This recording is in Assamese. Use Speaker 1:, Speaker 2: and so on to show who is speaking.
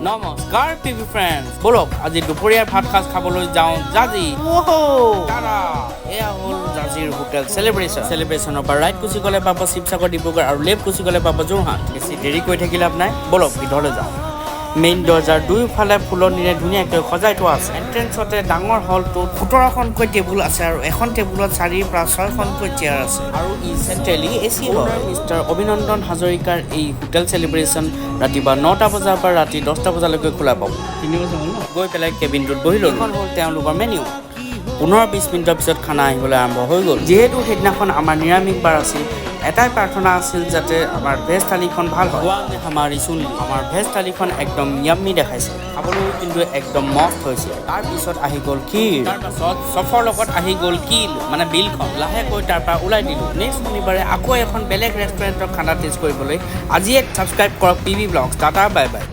Speaker 1: নমস্কাৰ পিভি ফ্ৰেণ্ডছ, বলক আজি দুপৰীয়াৰ ভাত সাজ খাবলৈ যাওঁ জাজি। এয়া হ'ল জাজিৰ হোটেল চেলিব্ৰেশ্যনৰ পৰা ৰাইট কুচি গ'লে পাব শিৱসাগৰ, ডিব্ৰুগড় আৰু লেফ্ট কুচি গ'লে পাব যোৰহাট। বেছি দেৰি কৰি থাকিলে আপোনাৰ বলক ভিতৰলৈ যাওঁ। মেইন দৰ্জাৰ দুয়োফালে ফুলনিৰে ধুনীয়াকৈ সজাই থোৱা আছে। এণ্ট্ৰেঞ্চতে ডাঙৰ হলটোত 17খনকৈ টেবুল আছে আৰু এখন টেবুলত 4ৰ পৰা 6খনকৈ চেয়াৰ আছে আৰু ই চেণ্ট্ৰেলি এচি হয়। মিষ্টাৰ অভিনন্দন হাজৰিকাৰ এই হোটেল চেলিব্ৰেশ্যন ৰাতিপুৱা 9টা বজাৰ পৰা ৰাতি 10টা বজালৈকে খোলা পাব। 3 বজা হ'ল গৈ পেলাই কেবিনটোত বহি ল'লোঁ। এখন হ'ল তেওঁলোকৰ মেনিউ। 15-20 মিনিটৰ পিছত খানা আহিবলৈ আৰম্ভ হৈ গ'ল। যিহেতু সেইদিনাখন আমাৰ নিৰামিষ বাৰ আছিল, এটাই প্ৰাৰ্থনা আছিল যাতে আমাৰ ভেজ থালিখন ভাল হয়। আমাৰ ভেজ থালিখন একদম য়াম্মি দেখাইছে, খাবলৈও কিন্তু একদম মস্ত হৈছে। তাৰপিছত আহি গ'ল ক্ষীৰ, তাৰপাছত চফৰ লগত আহি গ'ল কিল মানে বিলখন। লাহেকৈ তাৰ পৰা ওলাই দিলোঁ। নেক্সট শনিবাৰে আকৌ এখন বেলেগ ৰেষ্টুৰেণ্টৰ খানা টেষ্ট কৰিবলৈ আজিয়ে ছাবস্ক্ৰাইব কৰক PV blogs. Tata bye bye.